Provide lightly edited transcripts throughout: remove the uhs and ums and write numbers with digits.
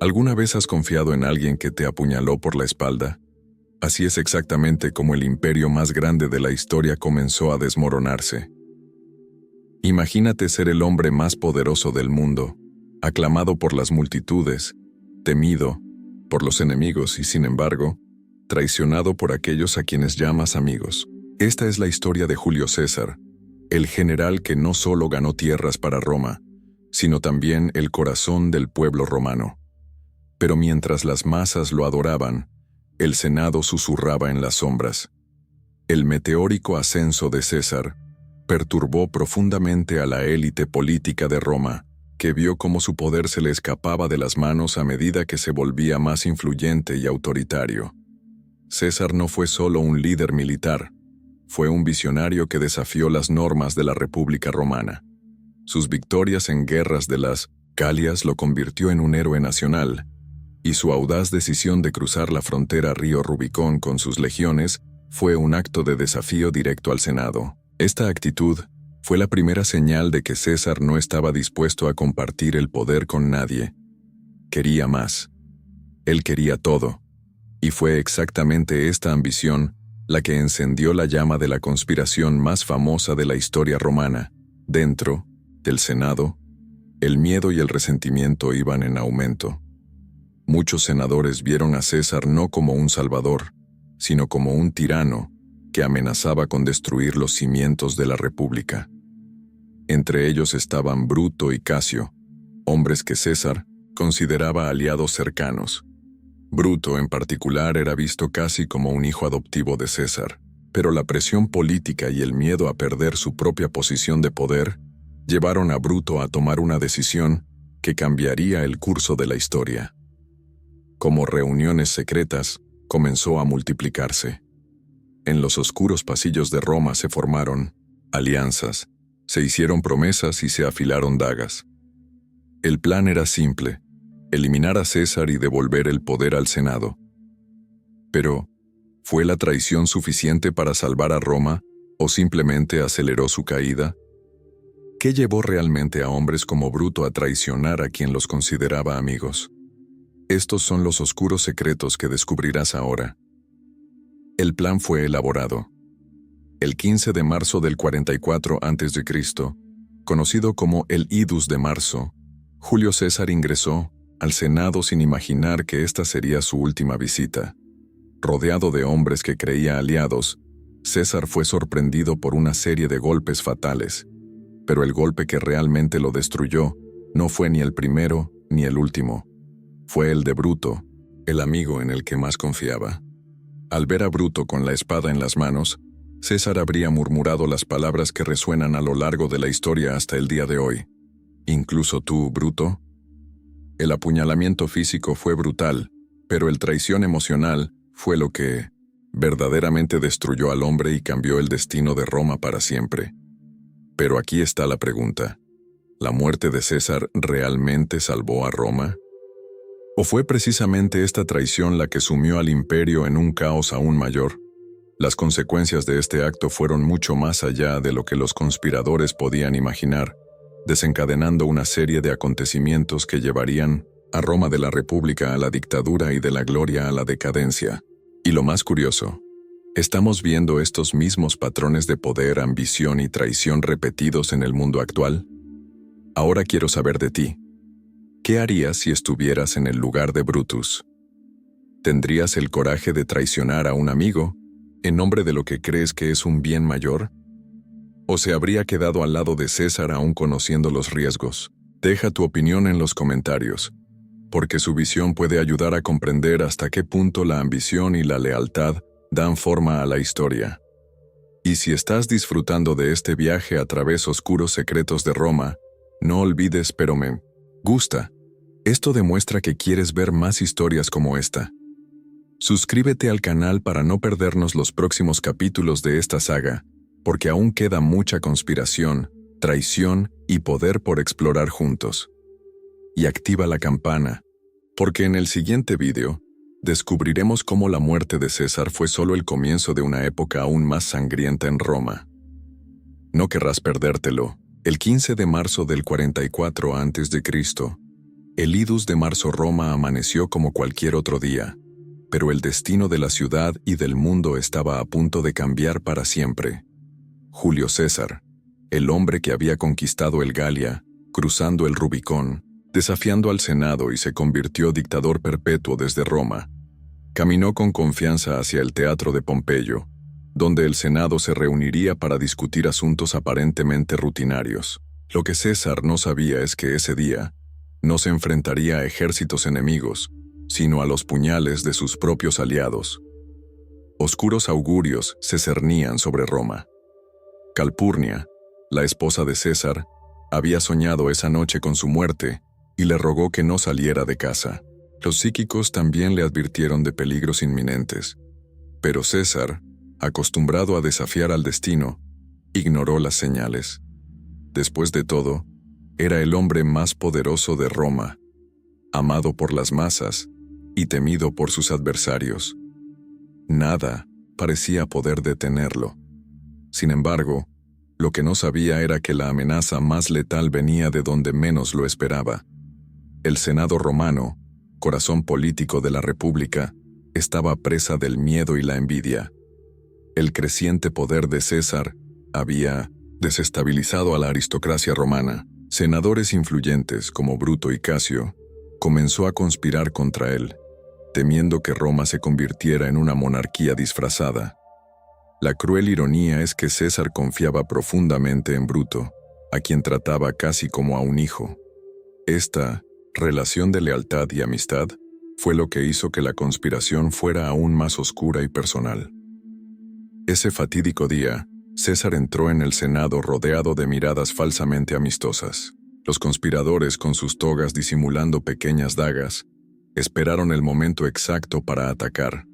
¿Alguna vez has confiado en alguien que te apuñaló por la espalda? Así es exactamente como el imperio más grande de la historia comenzó a desmoronarse. Imagínate ser el hombre más poderoso del mundo, aclamado por las multitudes, temido por los enemigos y, sin embargo, traicionado por aquellos a quienes llamas amigos. Esta es la historia de Julio César, el general que no solo ganó tierras para Roma, sino también el corazón del pueblo romano. Pero mientras las masas lo adoraban, el Senado susurraba en las sombras. El meteórico ascenso de César perturbó profundamente a la élite política de Roma, que vio cómo su poder se le escapaba de las manos a medida que se volvía más influyente y autoritario. César no fue solo un líder militar, fue un visionario que desafió las normas de la República Romana. Sus victorias en guerras de las Galias lo convirtió en un héroe nacional, y su audaz decisión de cruzar la frontera río Rubicón con sus legiones fue un acto de desafío directo al Senado. Esta actitud fue la primera señal de que César no estaba dispuesto a compartir el poder con nadie. Quería más. Él quería todo. Y fue exactamente esta ambición la que encendió la llama de la conspiración más famosa de la historia romana. Dentro del Senado, el miedo y el resentimiento iban en aumento. Muchos senadores vieron a César no como un salvador, sino como un tirano que amenazaba con destruir los cimientos de la República. Entre ellos estaban Bruto y Casio, hombres que César consideraba aliados cercanos. Bruto, en particular, era visto casi como un hijo adoptivo de César, pero la presión política y el miedo a perder su propia posición de poder llevaron a Bruto a tomar una decisión que cambiaría el curso de la historia. Como reuniones secretas, comenzó a multiplicarse. En los oscuros pasillos de Roma se formaron alianzas, se hicieron promesas y se afilaron dagas. El plan era simple: eliminar a César y devolver el poder al Senado. Pero, ¿fue la traición suficiente para salvar a Roma o simplemente aceleró su caída? ¿Qué llevó realmente a hombres como Bruto a traicionar a quien los consideraba amigos? Estos son los oscuros secretos que descubrirás ahora. El plan fue elaborado. El 15 de marzo del 44 a.C., conocido como el Idus de Marzo, Julio César ingresó al Senado sin imaginar que esta sería su última visita. Rodeado de hombres que creía aliados, César fue sorprendido por una serie de golpes fatales, pero el golpe que realmente lo destruyó no fue ni el primero ni el último. Fue el de Bruto, el amigo en el que más confiaba. Al ver a Bruto con la espada en las manos, César habría murmurado las palabras que resuenan a lo largo de la historia hasta el día de hoy. ¿Incluso tú, Bruto? El apuñalamiento físico fue brutal, pero el traición emocional fue lo que verdaderamente destruyó al hombre y cambió el destino de Roma para siempre. Pero aquí está la pregunta: ¿la muerte de César realmente salvó a Roma? ¿O fue precisamente esta traición la que sumió al imperio en un caos aún mayor? Las consecuencias de este acto fueron mucho más allá de lo que los conspiradores podían imaginar, desencadenando una serie de acontecimientos que llevarían a Roma de la República a la dictadura y de la gloria a la decadencia. Y lo más curioso, ¿estamos viendo estos mismos patrones de poder, ambición y traición repetidos en el mundo actual? Ahora quiero saber de ti. ¿Qué harías si estuvieras en el lugar de Brutus? ¿Tendrías el coraje de traicionar a un amigo en nombre de lo que crees que es un bien mayor? ¿O se habría quedado al lado de César aún conociendo los riesgos? Deja tu opinión en los comentarios, porque su visión puede ayudar a comprender hasta qué punto la ambición y la lealtad dan forma a la historia. Y si estás disfrutando de este viaje a través oscuros secretos de Roma, no olvides, pero me gusta. Esto demuestra que quieres ver más historias como esta. Suscríbete al canal para no perdernos los próximos capítulos de esta saga, porque aún queda mucha conspiración, traición y poder por explorar juntos. Y activa la campana, porque en el siguiente video descubriremos cómo la muerte de César fue solo el comienzo de una época aún más sangrienta en Roma. No querrás perdértelo. El 15 de marzo del 44 a.C., El idus de marzo Roma amaneció como cualquier otro día, pero el destino de la ciudad y del mundo estaba a punto de cambiar para siempre. Julio César, el hombre que había conquistado el Galia, cruzando el Rubicón, desafiando al Senado y se convirtió dictador perpetuo desde Roma, caminó con confianza hacia el teatro de Pompeyo, donde el Senado se reuniría para discutir asuntos aparentemente rutinarios. Lo que César no sabía es que ese día no se enfrentaría a ejércitos enemigos, sino a los puñales de sus propios aliados. Oscuros augurios se cernían sobre Roma. Calpurnia, la esposa de César, había soñado esa noche con su muerte y le rogó que no saliera de casa. Los psíquicos también le advirtieron de peligros inminentes, pero César, acostumbrado a desafiar al destino, ignoró las señales. Después de todo, era el hombre más poderoso de Roma, amado por las masas y temido por sus adversarios. Nada parecía poder detenerlo. Sin embargo, lo que no sabía era que la amenaza más letal venía de donde menos lo esperaba. El Senado romano, corazón político de la República, estaba presa del miedo y la envidia. El creciente poder de César había desestabilizado a la aristocracia romana. Senadores influyentes como Bruto y Casio comenzó a conspirar contra él, temiendo que Roma se convirtiera en una monarquía disfrazada. La cruel ironía es que César confiaba profundamente en Bruto, a quien trataba casi como a un hijo. Esta relación de lealtad y amistad fue lo que hizo que la conspiración fuera aún más oscura y personal. Ese fatídico día, César entró en el Senado rodeado de miradas falsamente amistosas. Los conspiradores, con sus togas disimulando pequeñas dagas, esperaron el momento exacto para atacar.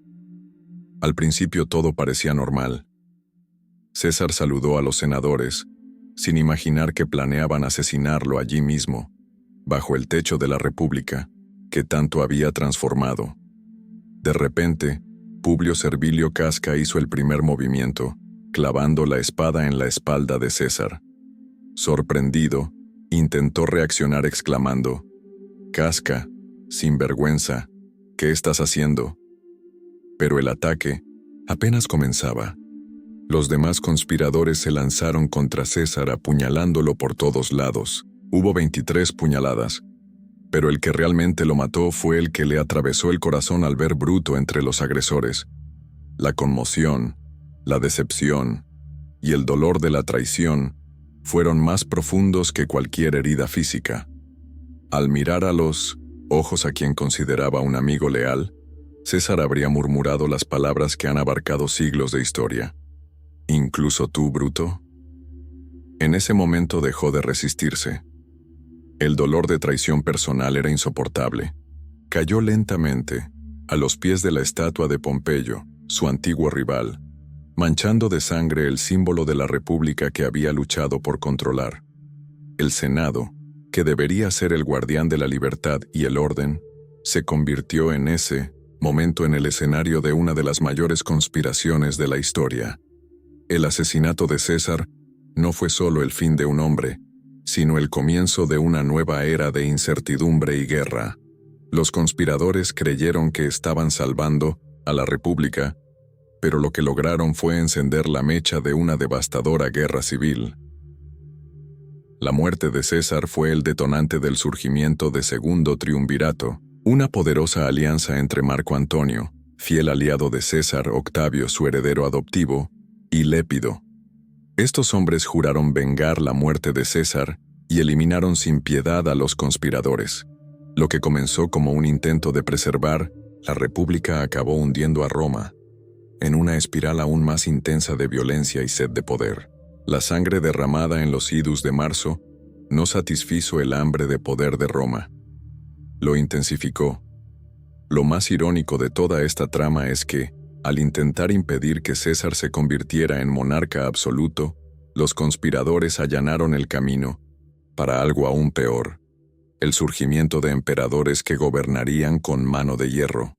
Al principio todo parecía normal. César saludó a los senadores, sin imaginar que planeaban asesinarlo allí mismo, bajo el techo de la República, que tanto había transformado. De repente, Publio Servilio Casca hizo el primer movimiento, clavando la espada en la espalda de César. Sorprendido, intentó reaccionar exclamando: «Casca, sinvergüenza, ¿qué estás haciendo?». Pero el ataque apenas comenzaba. Los demás conspiradores se lanzaron contra César apuñalándolo por todos lados. Hubo 23 puñaladas, pero el que realmente lo mató fue el que le atravesó el corazón al ver Bruto entre los agresores. La conmoción, la decepción y el dolor de la traición fueron más profundos que cualquier herida física. Al mirar a los ojos a quien consideraba un amigo leal, César habría murmurado las palabras que han abarcado siglos de historia. «¿Incluso tú, Bruto?». En ese momento dejó de resistirse. El dolor de traición personal era insoportable. Cayó lentamente a los pies de la estatua de Pompeyo, su antiguo rival, manchando de sangre el símbolo de la República que había luchado por controlar. El Senado, que debería ser el guardián de la libertad y el orden, se convirtió en ese momento en el escenario de una de las mayores conspiraciones de la historia. El asesinato de César no fue solo el fin de un hombre, sino el comienzo de una nueva era de incertidumbre y guerra. Los conspiradores creyeron que estaban salvando a la República, pero lo que lograron fue encender la mecha de una devastadora guerra civil. La muerte de César fue el detonante del surgimiento de Segundo Triunvirato, una poderosa alianza entre Marco Antonio, fiel aliado de César, Octavio, su heredero adoptivo, y Lépido. Estos hombres juraron vengar la muerte de César y eliminaron sin piedad a los conspiradores. Lo que comenzó como un intento de preservar la República acabó hundiendo a Roma en una espiral aún más intensa de violencia y sed de poder. La sangre derramada en los idus de marzo no satisfizo el hambre de poder de Roma. Lo intensificó. Lo más irónico de toda esta trama es que, al intentar impedir que César se convirtiera en monarca absoluto, los conspiradores allanaron el camino para algo aún peor: el surgimiento de emperadores que gobernarían con mano de hierro.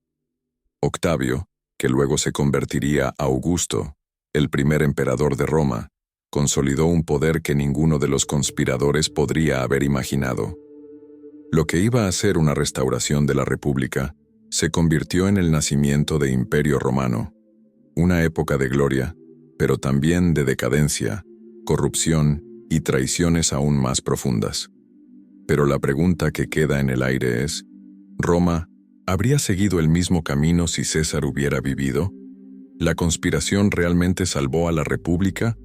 Octavio, que luego se convertiría Augusto, el primer emperador de Roma, consolidó un poder que ninguno de los conspiradores podría haber imaginado. Lo que iba a ser una restauración de la República se convirtió en el nacimiento de Imperio Romano, una época de gloria, pero también de decadencia, corrupción y traiciones aún más profundas. Pero la pregunta que queda en el aire es, ¿Roma habría seguido el mismo camino si César hubiera vivido? ¿La conspiración realmente salvó a la República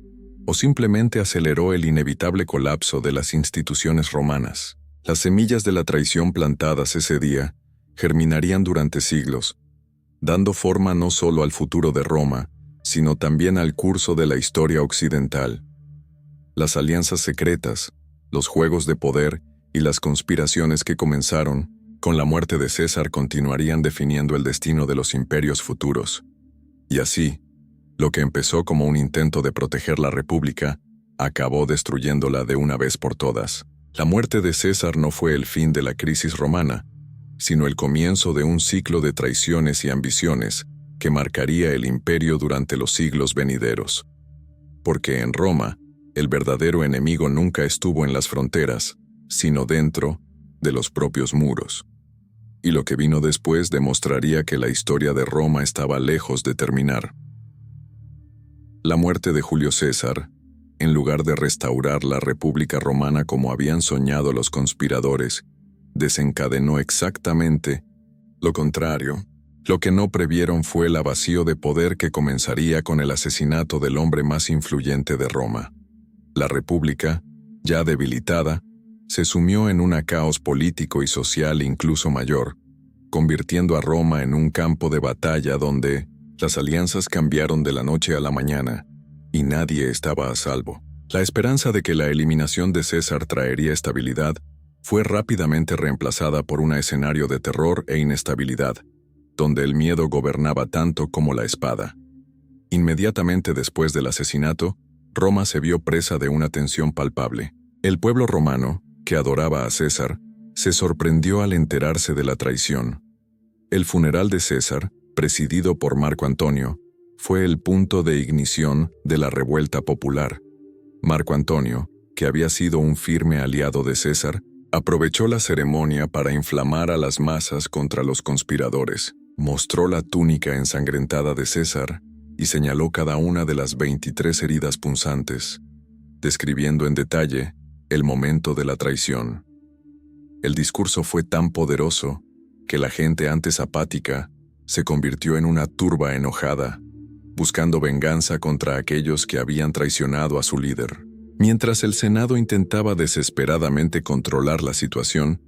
o simplemente aceleró el inevitable colapso de las instituciones romanas? Las semillas de la traición plantadas ese día germinarían durante siglos, dando forma no solo al futuro de Roma, sino también al curso de la historia occidental. Las alianzas secretas, los juegos de poder y las conspiraciones que comenzaron con la muerte de César continuarían definiendo el destino de los imperios futuros. Y así, lo que empezó como un intento de proteger la República, acabó destruyéndola de una vez por todas. La muerte de César no fue el fin de la crisis romana, sino el comienzo de un ciclo de traiciones y ambiciones que marcaría el imperio durante los siglos venideros. Porque en Roma, el verdadero enemigo nunca estuvo en las fronteras, sino dentro de los propios muros. Y lo que vino después demostraría que la historia de Roma estaba lejos de terminar. La muerte de Julio César, en lugar de restaurar la República Romana como habían soñado los conspiradores, desencadenó exactamente lo contrario. Lo que no previeron fue el vacío de poder que comenzaría con el asesinato del hombre más influyente de Roma. La República, ya debilitada, se sumió en un caos político y social incluso mayor, convirtiendo a Roma en un campo de batalla donde las alianzas cambiaron de la noche a la mañana y nadie estaba a salvo. La esperanza de que la eliminación de César traería estabilidad fue rápidamente reemplazada por un escenario de terror e inestabilidad, donde el miedo gobernaba tanto como la espada. Inmediatamente después del asesinato, Roma se vio presa de una tensión palpable. El pueblo romano, que adoraba a César, se sorprendió al enterarse de la traición. El funeral de César, presidido por Marco Antonio, fue el punto de ignición de la revuelta popular. Marco Antonio, que había sido un firme aliado de César, aprovechó la ceremonia para inflamar a las masas contra los conspiradores. Mostró la túnica ensangrentada de César y señaló cada una de las 23 heridas punzantes, describiendo en detalle el momento de la traición. El discurso fue tan poderoso que la gente antes apática se convirtió en una turba enojada, buscando venganza contra aquellos que habían traicionado a su líder. Mientras el Senado intentaba desesperadamente controlar la situación,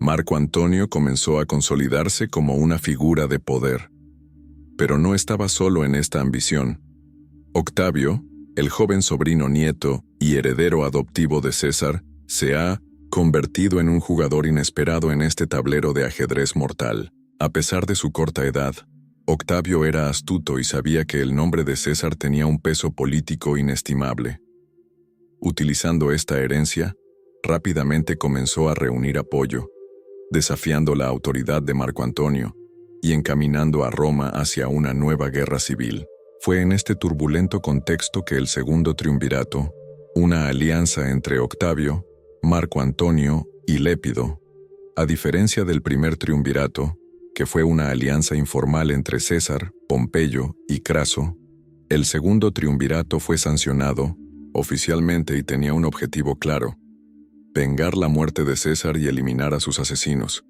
Marco Antonio comenzó a consolidarse como una figura de poder. Pero no estaba solo en esta ambición. Octavio, el joven sobrino nieto y heredero adoptivo de César, se ha convertido en un jugador inesperado en este tablero de ajedrez mortal. A pesar de su corta edad, Octavio era astuto y sabía que el nombre de César tenía un peso político inestimable. Utilizando esta herencia, rápidamente comenzó a reunir apoyo, desafiando la autoridad de Marco Antonio y encaminando a Roma hacia una nueva guerra civil. Fue en este turbulento contexto que el segundo triunvirato, una alianza entre Octavio, Marco Antonio y Lépido, a diferencia del primer triunvirato, que fue una alianza informal entre César, Pompeyo y Craso, el segundo triunvirato fue sancionado oficialmente y tenía un objetivo claro: vengar la muerte de César y eliminar a sus asesinos.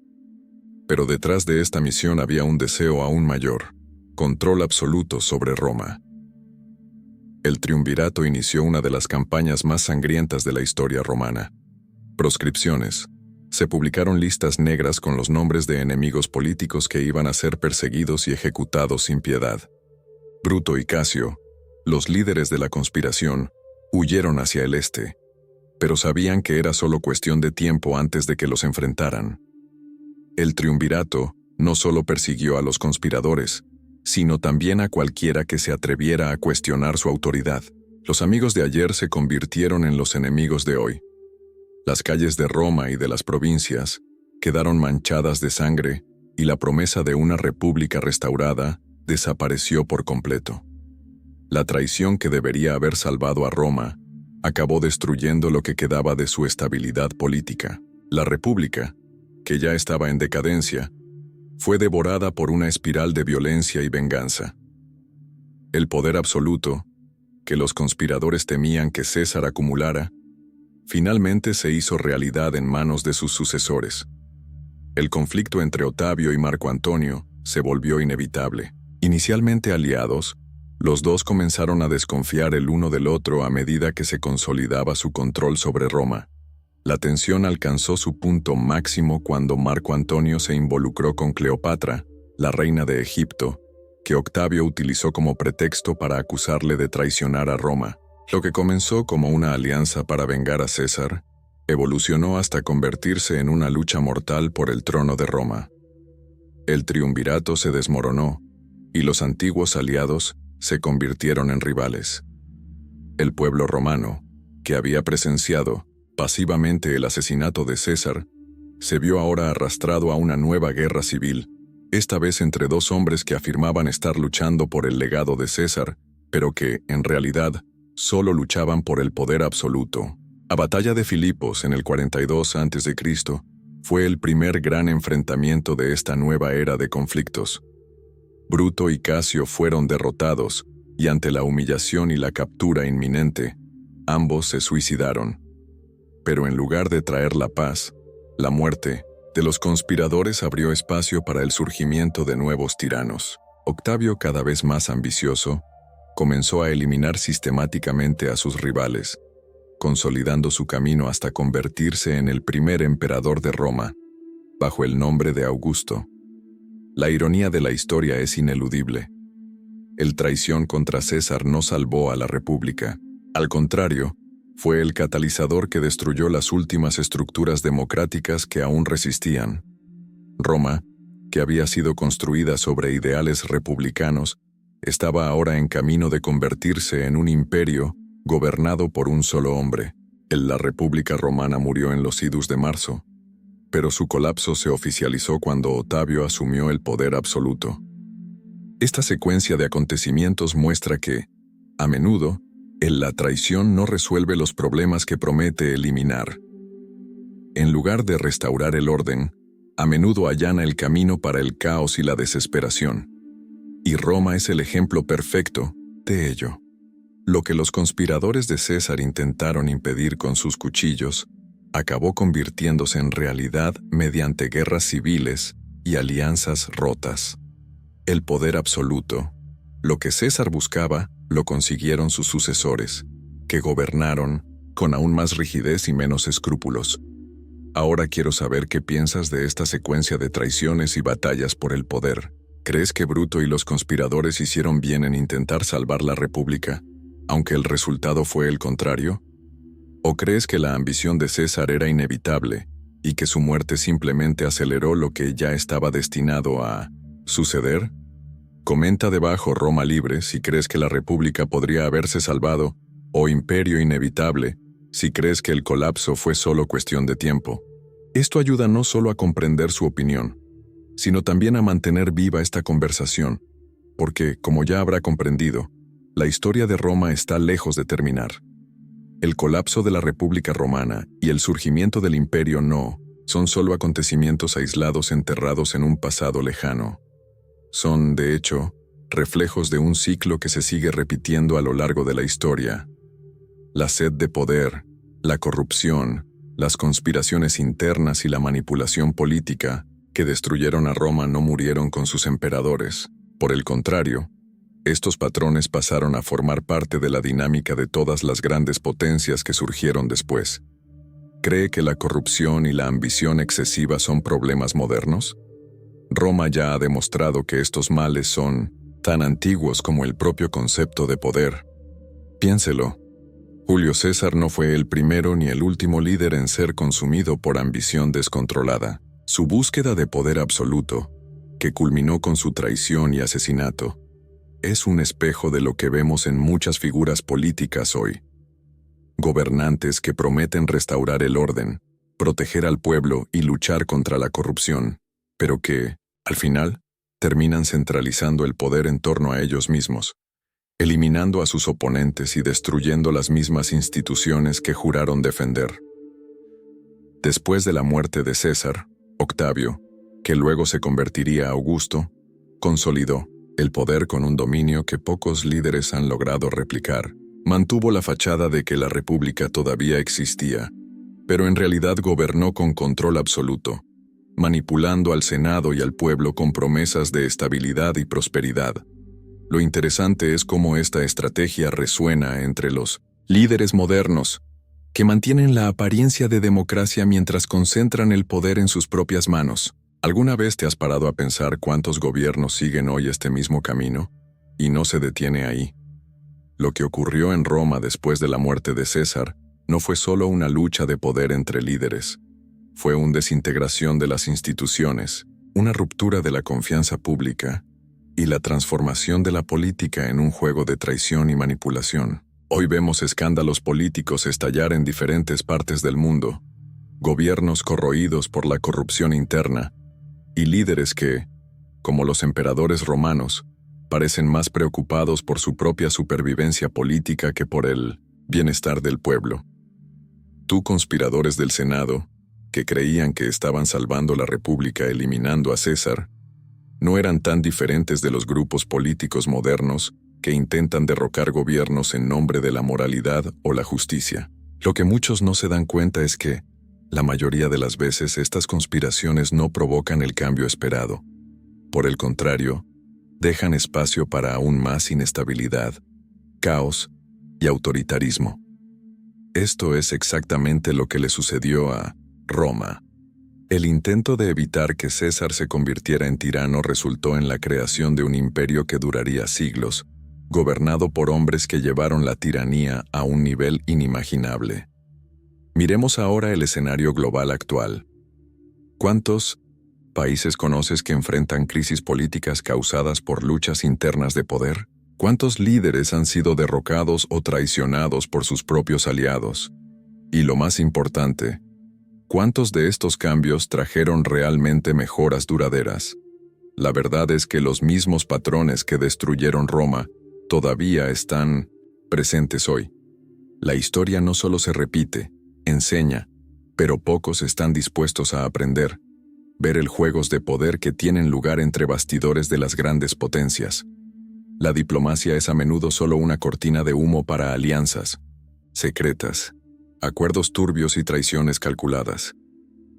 Pero detrás de esta misión había un deseo aún mayor: control absoluto sobre Roma. El triunvirato inició una de las campañas más sangrientas de la historia romana. Proscripciones. Se publicaron listas negras con los nombres de enemigos políticos que iban a ser perseguidos y ejecutados sin piedad. Bruto y Casio, los líderes de la conspiración, huyeron hacia el este, pero sabían que era solo cuestión de tiempo antes de que los enfrentaran. El triunvirato no solo persiguió a los conspiradores, sino también a cualquiera que se atreviera a cuestionar su autoridad. Los amigos de ayer se convirtieron en los enemigos de hoy. Las calles de Roma y de las provincias quedaron manchadas de sangre y la promesa de una república restaurada desapareció por completo. La traición que debería haber salvado a Roma acabó destruyendo lo que quedaba de su estabilidad política. La república, que ya estaba en decadencia, fue devorada por una espiral de violencia y venganza. El poder absoluto, que los conspiradores temían que César acumulara, finalmente se hizo realidad en manos de sus sucesores. El conflicto entre Octavio y Marco Antonio se volvió inevitable. Inicialmente aliados, los dos comenzaron a desconfiar el uno del otro a medida que se consolidaba su control sobre Roma. La tensión alcanzó su punto máximo cuando Marco Antonio se involucró con Cleopatra, la reina de Egipto, que Octavio utilizó como pretexto para acusarle de traicionar a Roma. Lo que comenzó como una alianza para vengar a César, evolucionó hasta convertirse en una lucha mortal por el trono de Roma. El triunvirato se desmoronó, y los antiguos aliados se convirtieron en rivales. El pueblo romano, que había presenciado pasivamente el asesinato de César, se vio ahora arrastrado a una nueva guerra civil, esta vez entre dos hombres que afirmaban estar luchando por el legado de César, pero que, en realidad, solo luchaban por el poder absoluto. La batalla de Filipos en el 42 a.C. fue el primer gran enfrentamiento de esta nueva era de conflictos. Bruto y Casio fueron derrotados, y ante la humillación y la captura inminente, ambos se suicidaron. Pero en lugar de traer la paz, la muerte de los conspiradores abrió espacio para el surgimiento de nuevos tiranos. Octavio, cada vez más ambicioso, comenzó a eliminar sistemáticamente a sus rivales, consolidando su camino hasta convertirse en el primer emperador de Roma, bajo el nombre de Augusto. La ironía de la historia es ineludible. El traición contra César no salvó a la República. Al contrario, fue el catalizador que destruyó las últimas estructuras democráticas que aún resistían. Roma, que había sido construida sobre ideales republicanos, estaba ahora en camino de convertirse en un imperio gobernado por un solo hombre. La República Romana murió en los idus de marzo, pero su colapso se oficializó cuando Octavio asumió el poder absoluto. Esta secuencia de acontecimientos muestra que, a menudo, la traición no resuelve los problemas que promete eliminar. En lugar de restaurar el orden, a menudo allana el camino para el caos y la desesperación. Y Roma es el ejemplo perfecto de ello. Lo que los conspiradores de César intentaron impedir con sus cuchillos, acabó convirtiéndose en realidad mediante guerras civiles y alianzas rotas. El poder absoluto. Lo que César buscaba, lo consiguieron sus sucesores, que gobernaron con aún más rigidez y menos escrúpulos. Ahora quiero saber qué piensas de esta secuencia de traiciones y batallas por el poder. ¿Crees que Bruto y los conspiradores hicieron bien en intentar salvar la República, aunque el resultado fue el contrario? ¿O crees que la ambición de César era inevitable y que su muerte simplemente aceleró lo que ya estaba destinado a suceder? Comenta debajo Roma libre si crees que la República podría haberse salvado, o Imperio inevitable si crees que el colapso fue solo cuestión de tiempo. Esto ayuda no solo a comprender su opinión, sino también a mantener viva esta conversación, porque, como ya habrá comprendido, la historia de Roma está lejos de terminar. El colapso de la República Romana y el surgimiento del Imperio no son solo acontecimientos aislados enterrados en un pasado lejano. Son, de hecho, reflejos de un ciclo que se sigue repitiendo a lo largo de la historia. La sed de poder, la corrupción, las conspiraciones internas y la manipulación política que destruyeron a Roma no murieron con sus emperadores. Por el contrario, estos patrones pasaron a formar parte de la dinámica de todas las grandes potencias que surgieron después. ¿Cree que la corrupción y la ambición excesiva son problemas modernos? Roma ya ha demostrado que estos males son tan antiguos como el propio concepto de poder. Piénselo. Julio César no fue el primero ni el último líder en ser consumido por ambición descontrolada. Su búsqueda de poder absoluto, que culminó con su traición y asesinato, es un espejo de lo que vemos en muchas figuras políticas hoy. Gobernantes que prometen restaurar el orden, proteger al pueblo y luchar contra la corrupción, pero que, al final, terminan centralizando el poder en torno a ellos mismos, eliminando a sus oponentes y destruyendo las mismas instituciones que juraron defender. Después de la muerte de César, Octavio, que luego se convertiría a Augusto, consolidó el poder con un dominio que pocos líderes han logrado replicar. Mantuvo la fachada de que la república todavía existía, pero en realidad gobernó con control absoluto, manipulando al Senado y al pueblo con promesas de estabilidad y prosperidad. Lo interesante es cómo esta estrategia resuena entre los líderes modernos, que mantienen la apariencia de democracia mientras concentran el poder en sus propias manos. ¿Alguna vez te has parado a pensar cuántos gobiernos siguen hoy este mismo camino? Y no se detiene ahí. Lo que ocurrió en Roma después de la muerte de César no fue solo una lucha de poder entre líderes. Fue una desintegración de las instituciones, una ruptura de la confianza pública y la transformación de la política en un juego de traición y manipulación. Hoy vemos escándalos políticos estallar en diferentes partes del mundo, gobiernos corroídos por la corrupción interna y líderes que, como los emperadores romanos, parecen más preocupados por su propia supervivencia política que por el bienestar del pueblo. Tú, conspiradores del Senado, que creían que estaban salvando la República eliminando a César, no eran tan diferentes de los grupos políticos modernos que intentan derrocar gobiernos en nombre de la moralidad o la justicia. Lo que muchos no se dan cuenta es que, la mayoría de las veces, estas conspiraciones no provocan el cambio esperado. Por el contrario, dejan espacio para aún más inestabilidad, caos y autoritarismo. Esto es exactamente lo que le sucedió a Roma. El intento de evitar que César se convirtiera en tirano resultó en la creación de un imperio que duraría siglos, gobernado por hombres que llevaron la tiranía a un nivel inimaginable. Miremos ahora el escenario global actual. ¿Cuántos países conoces que enfrentan crisis políticas causadas por luchas internas de poder? ¿Cuántos líderes han sido derrocados o traicionados por sus propios aliados? Y lo más importante, ¿cuántos de estos cambios trajeron realmente mejoras duraderas? La verdad es que los mismos patrones que destruyeron Roma todavía están presentes hoy. La historia no solo se repite, enseña, pero pocos están dispuestos a aprender, ver el juegos de poder que tienen lugar entre bastidores de las grandes potencias. La diplomacia es a menudo solo una cortina de humo para alianzas secretas, acuerdos turbios y traiciones calculadas.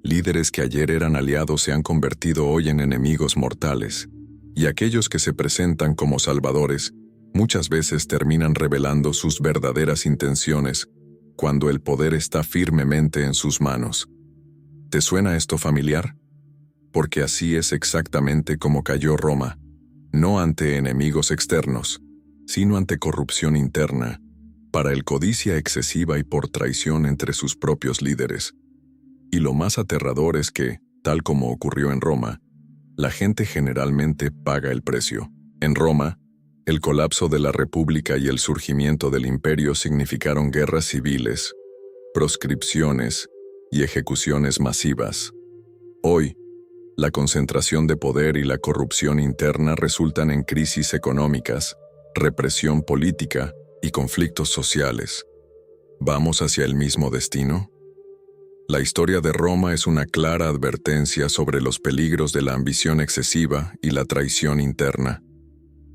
Líderes que ayer eran aliados se han convertido hoy en enemigos mortales, y aquellos que se presentan como salvadores muchas veces terminan revelando sus verdaderas intenciones cuando el poder está firmemente en sus manos. ¿Te suena esto familiar? Porque así es exactamente como cayó Roma, no ante enemigos externos, sino ante corrupción interna, para el codicia excesiva y por traición entre sus propios líderes. Y lo más aterrador es que, tal como ocurrió en Roma, la gente generalmente paga el precio. En Roma, el colapso de la República y el surgimiento del imperio significaron guerras civiles, proscripciones y ejecuciones masivas. Hoy, la concentración de poder y la corrupción interna resultan en crisis económicas, represión política y conflictos sociales. ¿Vamos hacia el mismo destino? La historia de Roma es una clara advertencia sobre los peligros de la ambición excesiva y la traición interna.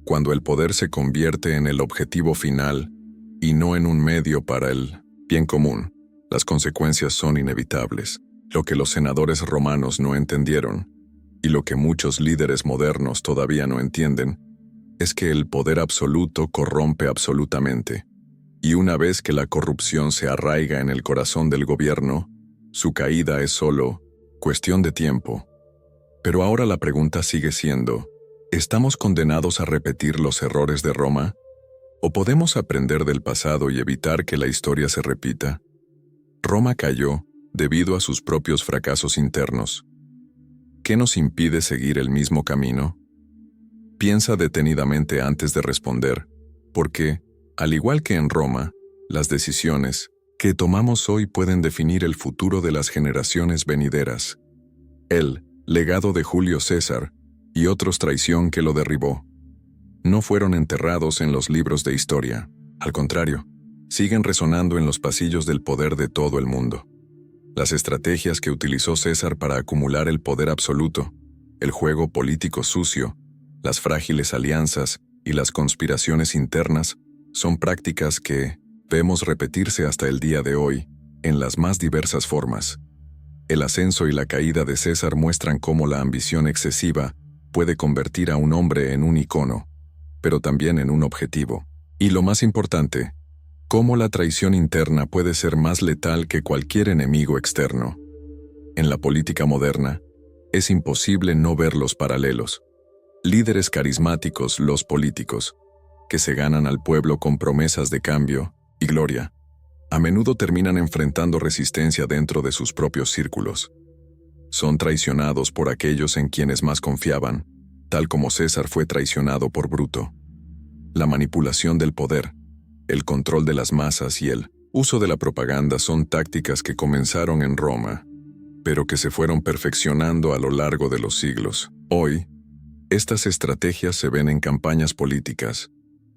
Cuando el poder se convierte en el objetivo final y no en un medio para el bien común, las consecuencias son inevitables. Lo que los senadores romanos no entendieron, y lo que muchos líderes modernos todavía no entienden, es que el poder absoluto corrompe absolutamente. Y una vez que la corrupción se arraiga en el corazón del gobierno, su caída es solo cuestión de tiempo. Pero ahora la pregunta sigue siendo, ¿estamos condenados a repetir los errores de Roma? ¿O podemos aprender del pasado y evitar que la historia se repita? Roma cayó debido a sus propios fracasos internos. ¿Qué nos impide seguir el mismo camino? Piensa detenidamente antes de responder, porque, al igual que en Roma, las decisiones que tomamos hoy pueden definir el futuro de las generaciones venideras. El legado de Julio César y otros traición que lo derribó no fueron enterrados en los libros de historia. Al contrario, siguen resonando en los pasillos del poder de todo el mundo. Las estrategias que utilizó César para acumular el poder absoluto, el juego político sucio, las frágiles alianzas y las conspiraciones internas son prácticas que vemos repetirse hasta el día de hoy, en las más diversas formas. El ascenso y la caída de César muestran cómo la ambición excesiva puede convertir a un hombre en un icono, pero también en un objetivo. Y lo más importante, cómo la traición interna puede ser más letal que cualquier enemigo externo. En la política moderna, es imposible no ver los paralelos. Líderes carismáticos, los políticos, que se ganan al pueblo con promesas de cambio y gloria, a menudo terminan enfrentando resistencia dentro de sus propios círculos. Son traicionados por aquellos en quienes más confiaban, tal como César fue traicionado por Bruto. La manipulación del poder, el control de las masas y el uso de la propaganda son tácticas que comenzaron en Roma, pero que se fueron perfeccionando a lo largo de los siglos. Hoy, estas estrategias se ven en campañas políticas,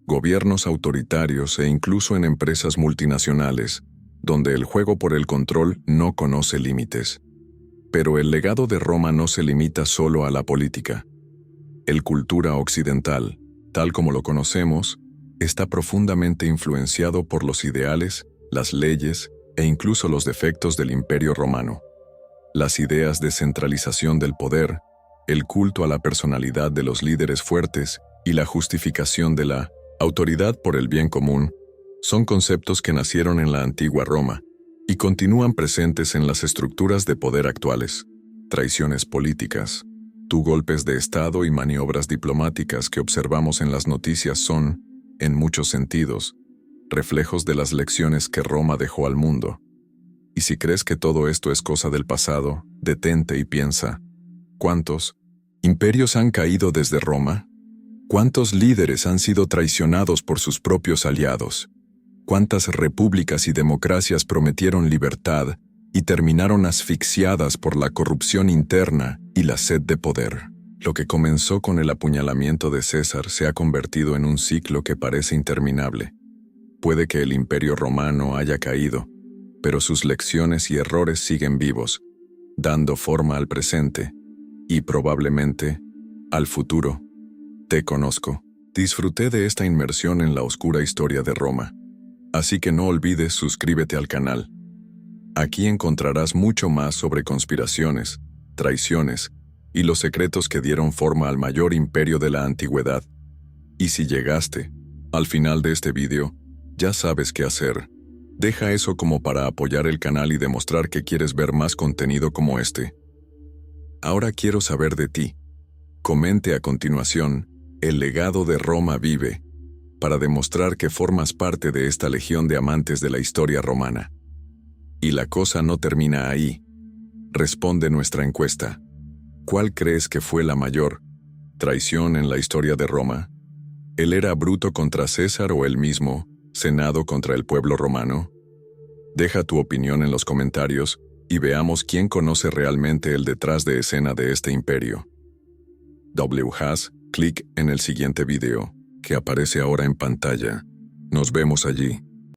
gobiernos autoritarios e incluso en empresas multinacionales, donde el juego por el control no conoce límites. Pero el legado de Roma no se limita solo a la política. El cultura occidental, tal como lo conocemos, está profundamente influenciado por los ideales, las leyes e incluso los defectos del Imperio Romano. Las ideas de centralización del poder, el culto a la personalidad de los líderes fuertes y la justificación de la autoridad por el bien común son conceptos que nacieron en la antigua Roma y continúan presentes en las estructuras de poder actuales. Traiciones políticas, golpes de Estado y maniobras diplomáticas que observamos en las noticias son, en muchos sentidos, reflejos de las lecciones que Roma dejó al mundo. Y si crees que todo esto es cosa del pasado, detente y piensa, ¿cuántos imperios han caído desde Roma? ¿Cuántos líderes han sido traicionados por sus propios aliados? ¿Cuántas repúblicas y democracias prometieron libertad y terminaron asfixiadas por la corrupción interna y la sed de poder? Lo que comenzó con el apuñalamiento de César se ha convertido en un ciclo que parece interminable. Puede que el Imperio Romano haya caído, pero sus lecciones y errores siguen vivos, dando forma al presente y probablemente al futuro. Te conozco. Disfruté de esta inmersión en la oscura historia de Roma. Así que no olvides suscríbete al canal. Aquí encontrarás mucho más sobre conspiraciones, traiciones y los secretos que dieron forma al mayor imperio de la antigüedad. Y si llegaste al final de este video, ya sabes qué hacer. Deja eso como para apoyar el canal y demostrar que quieres ver más contenido como este. Ahora quiero saber de ti. Comente a continuación, el legado de Roma vive, para demostrar que formas parte de esta legión de amantes de la historia romana. Y la cosa no termina ahí. Responde nuestra encuesta. ¿Cuál crees que fue la mayor traición en la historia de Roma? ¿Él era Bruto contra César o él mismo, Senado contra el pueblo romano? Deja tu opinión en los comentarios y veamos quién conoce realmente el detrás de escena de este imperio. Clic en el siguiente video, que aparece ahora en pantalla. Nos vemos allí.